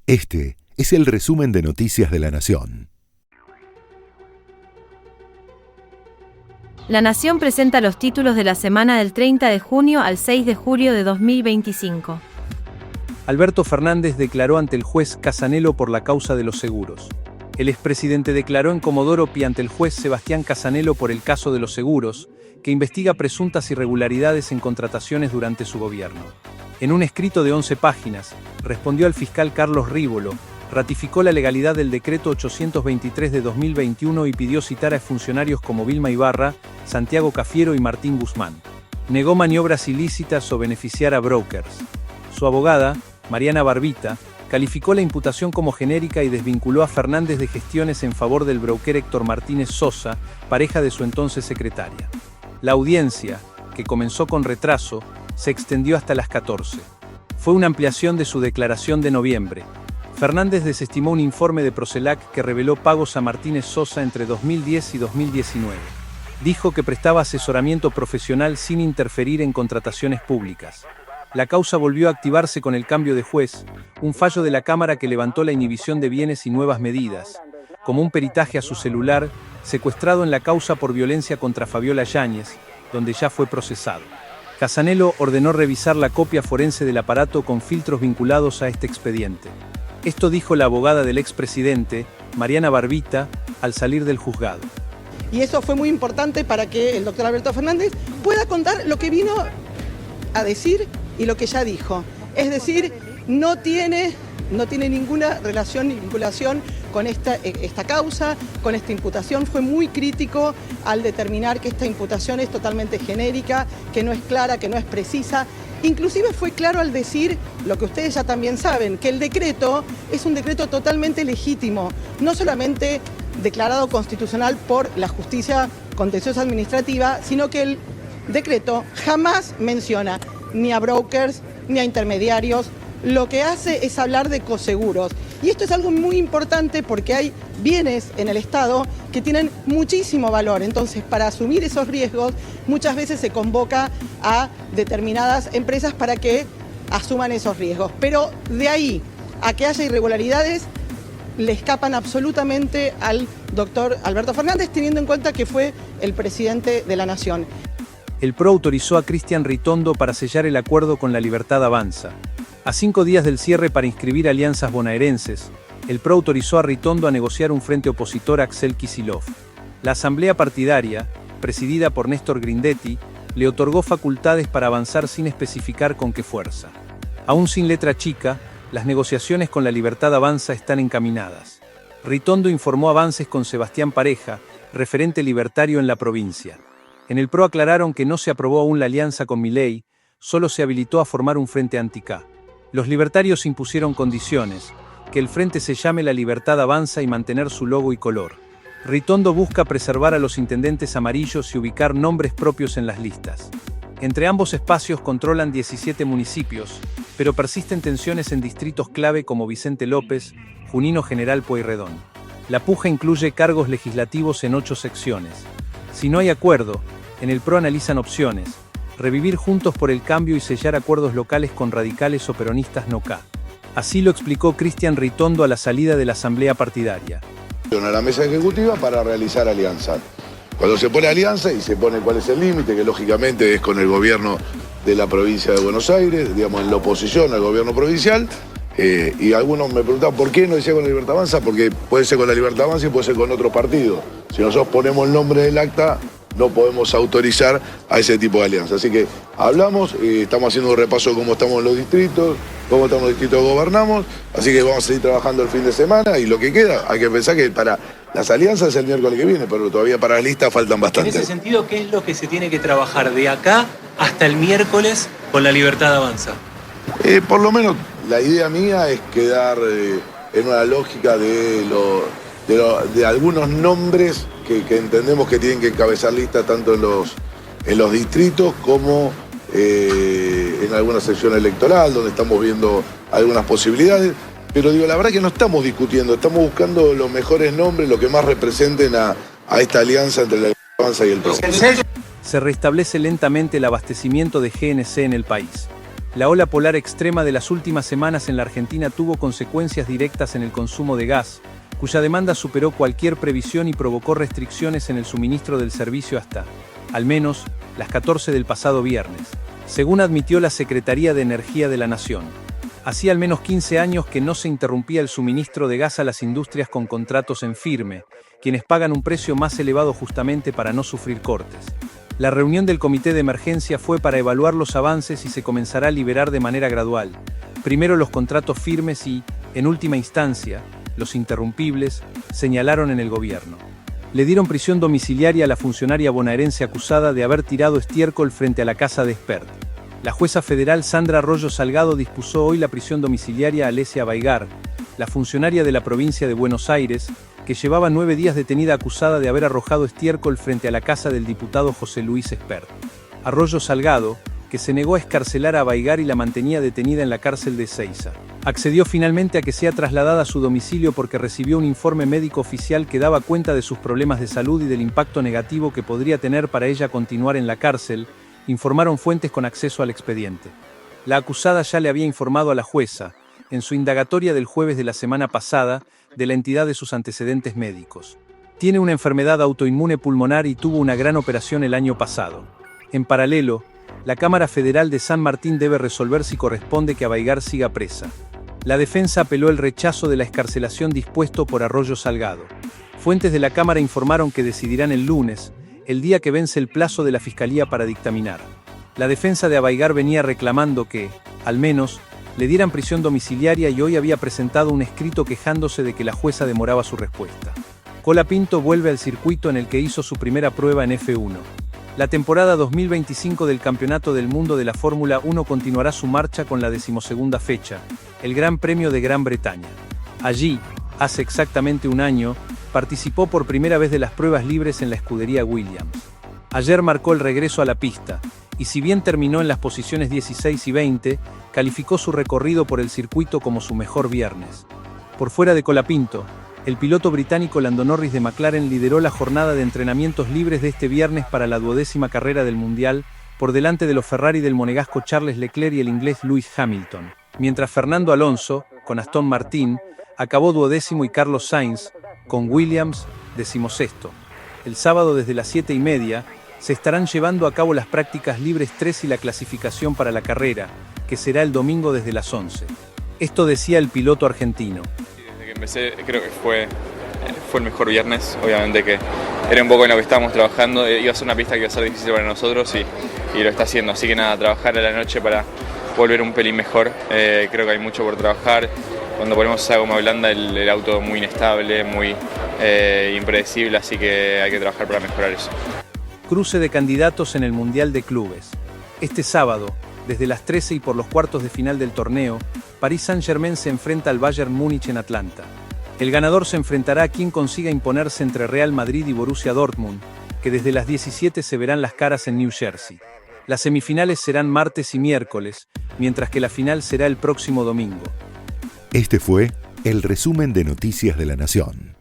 Este es el resumen de Noticias de La Nación. La Nación presenta los títulos de la semana del 30 de junio al 6 de julio de 2025. Alberto Fernández declaró ante el juez Casanello por la causa de los seguros. El expresidente declaró en Comodoro Pi ante el juez Sebastián Casanello por el caso de los seguros, que investiga presuntas irregularidades en contrataciones durante su gobierno. En un escrito de 11 páginas, respondió al fiscal Carlos Rívolo, ratificó la legalidad del decreto 823 de 2021 y pidió citar a funcionarios como Vilma Ibarra, Santiago Cafiero y Martín Guzmán. Negó maniobras ilícitas o beneficiar a brokers. Su abogada, Mariana Barbita, calificó la imputación como genérica y desvinculó a Fernández de gestiones en favor del broker Héctor Martínez Sosa, pareja de su entonces secretaria. La audiencia, que comenzó con retraso, se extendió hasta las 14. Fue una ampliación de su declaración de noviembre. Fernández desestimó un informe de Procelac que reveló pagos a Martínez Sosa entre 2010 y 2019. Dijo que prestaba asesoramiento profesional sin interferir en contrataciones públicas. La causa volvió a activarse con el cambio de juez, un fallo de la Cámara que levantó la inhibición de bienes y nuevas medidas, como un peritaje a su celular, secuestrado en la causa por violencia contra Fabiola Yáñez, donde ya fue procesado. Casanello ordenó revisar la copia forense del aparato con filtros vinculados a este expediente. Esto dijo la abogada del expresidente, Mariana Barbita, al salir del juzgado. Y eso fue muy importante para que el doctor Alberto Fernández pueda contar lo que vino a decir y lo que ya dijo. Es decir, no tiene ninguna relación ni vinculación con esta causa, con esta imputación. Fue muy crítico al determinar que esta imputación es totalmente genérica, que no es clara, que no es precisa. Inclusive fue claro al decir, lo que ustedes ya también saben, que el decreto es un decreto totalmente legítimo, no solamente declarado constitucional por la justicia contenciosa administrativa, sino que el decreto jamás menciona ni a brokers, ni a intermediarios. Lo que hace es hablar de coseguros. Y esto es algo muy importante porque hay bienes en el Estado que tienen muchísimo valor. Entonces, para asumir esos riesgos, muchas veces se convoca a determinadas empresas para que asuman esos riesgos. Pero de ahí a que haya irregularidades, le escapan absolutamente al doctor Alberto Fernández, teniendo en cuenta que fue el presidente de la Nación. El PRO autorizó a Cristian Ritondo para sellar el acuerdo con La Libertad Avanza. A 5 días del cierre para inscribir alianzas bonaerenses, el PRO autorizó a Ritondo a negociar un frente opositor a Axel Kicillof. La asamblea partidaria, presidida por Néstor Grindetti, le otorgó facultades para avanzar sin especificar con qué fuerza. Aún sin letra chica, las negociaciones con La Libertad Avanza están encaminadas. Ritondo informó avances con Sebastián Pareja, referente libertario en la provincia. En el PRO aclararon que no se aprobó aún la alianza con Milei, solo se habilitó a formar un frente anti-K. Los libertarios impusieron condiciones, que el frente se llame La Libertad Avanza y mantener su logo y color. Ritondo busca preservar a los intendentes amarillos y ubicar nombres propios en las listas. Entre ambos espacios controlan 17 municipios, pero persisten tensiones en distritos clave como Vicente López, Junín o General Pueyrredón. La puja incluye cargos legislativos en 8 secciones. Si no hay acuerdo, en el PRO analizan opciones: revivir Juntos por el Cambio y sellar acuerdos locales con radicales o peronistas no K. Así lo explicó Cristian Ritondo a la salida de la asamblea partidaria. A la mesa ejecutiva para realizar alianza. Cuando se pone alianza y se pone cuál es el límite, que lógicamente es con el gobierno de la provincia de Buenos Aires, digamos en la oposición al gobierno provincial, y algunos me preguntaban por qué no decía con la Libertad Avanza, porque puede ser con la Libertad Avanza y puede ser con otro partido. Si nosotros ponemos el nombre del acta, no podemos autorizar a ese tipo de alianza. Así que hablamos, estamos haciendo un repaso de cómo estamos en los distritos, cómo estamos en los distritos que gobernamos, así que vamos a seguir trabajando el fin de semana y lo que queda, hay que pensar que para las alianzas es el miércoles que viene, pero todavía para la lista faltan bastante. En ese sentido, ¿qué es lo que se tiene que trabajar de acá hasta el miércoles con La Libertad Avanza? Por lo menos la idea mía es quedar en una lógica de algunos nombres que entendemos que tienen que encabezar lista tanto en los distritos como en alguna sección electoral, donde estamos viendo algunas posibilidades. Pero digo, la verdad que no estamos discutiendo, estamos buscando los mejores nombres, los que más representen a esta alianza entre la Avanza y el PRO. Se restablece lentamente el abastecimiento de GNC en el país. La ola polar extrema de las últimas semanas en la Argentina tuvo consecuencias directas en el consumo de gas, cuya demanda superó cualquier previsión y provocó restricciones en el suministro del servicio hasta, al menos, las 14 del pasado viernes, según admitió la Secretaría de Energía de la Nación. Hacía al menos 15 años que no se interrumpía el suministro de gas a las industrias con contratos en firme, quienes pagan un precio más elevado justamente para no sufrir cortes. La reunión del Comité de Emergencia fue para evaluar los avances y se comenzará a liberar de manera gradual. Primero los contratos firmes y, en última instancia, los interrumpibles, señalaron en el gobierno. Le dieron prisión domiciliaria a la funcionaria bonaerense acusada de haber tirado estiércol frente a la casa de Espert. La jueza federal Sandra Arroyo Salgado dispuso hoy la prisión domiciliaria a Alesia Baigar, la funcionaria de la provincia de Buenos Aires, que llevaba 9 días detenida acusada de haber arrojado estiércol frente a la casa del diputado José Luis Espert. Arroyo Salgado, que se negó a excarcelar a Baigar y la mantenía detenida en la cárcel de Ezeiza, accedió finalmente a que sea trasladada a su domicilio porque recibió un informe médico oficial que daba cuenta de sus problemas de salud y del impacto negativo que podría tener para ella continuar en la cárcel, informaron fuentes con acceso al expediente. La acusada ya le había informado a la jueza, en su indagatoria del jueves de la semana pasada, de la entidad de sus antecedentes médicos. Tiene una enfermedad autoinmune pulmonar y tuvo una gran operación el año pasado. En paralelo, la Cámara Federal de San Martín debe resolver si corresponde que Baigar siga presa. La defensa apeló el rechazo de la excarcelación dispuesto por Arroyo Salgado. Fuentes de la Cámara informaron que decidirán el lunes, el día que vence el plazo de la Fiscalía para dictaminar. La defensa de Baigar venía reclamando que, al menos, le dieran prisión domiciliaria y hoy había presentado un escrito quejándose de que la jueza demoraba su respuesta. Colapinto vuelve al circuito en el que hizo su primera prueba en F1. La temporada 2025 del Campeonato del Mundo de la Fórmula 1 continuará su marcha con la 12ª fecha, el Gran Premio de Gran Bretaña. Allí, hace exactamente un año, participó por primera vez de las pruebas libres en la escudería Williams. Ayer marcó el regreso a la pista, y si bien terminó en las posiciones 16 y 20, calificó su recorrido por el circuito como su mejor viernes. Por fuera de Colapinto, el piloto británico Lando Norris de McLaren lideró la jornada de entrenamientos libres de este viernes para la 12ª carrera del Mundial, por delante de los Ferrari del monegasco Charles Leclerc y el inglés Lewis Hamilton, mientras Fernando Alonso, con Aston Martin, acabó 12º y Carlos Sainz, con Williams, 16º. El sábado desde las 7:30, se estarán llevando a cabo las prácticas libres 3 y la clasificación para la carrera, que será el domingo desde las 11. Esto decía el piloto argentino. Desde que empecé creo que fue el mejor viernes, obviamente que era un poco en lo que estábamos trabajando, iba a ser una pista que iba a ser difícil para nosotros y lo está haciendo, así que nada, trabajar a la noche para volver un pelín mejor, creo que hay mucho por trabajar. Cuando ponemos esa goma blanda el auto muy inestable, muy impredecible, así que hay que trabajar para mejorar eso. Cruce de candidatos en el Mundial de Clubes. Este sábado, desde las 13 y por los cuartos de final del torneo, Paris Saint-Germain se enfrenta al Bayern Múnich en Atlanta. El ganador se enfrentará a quien consiga imponerse entre Real Madrid y Borussia Dortmund, que desde las 17 se verán las caras en New Jersey. Las semifinales serán martes y miércoles, mientras que la final será el próximo domingo. Este fue el resumen de Noticias de la Nación.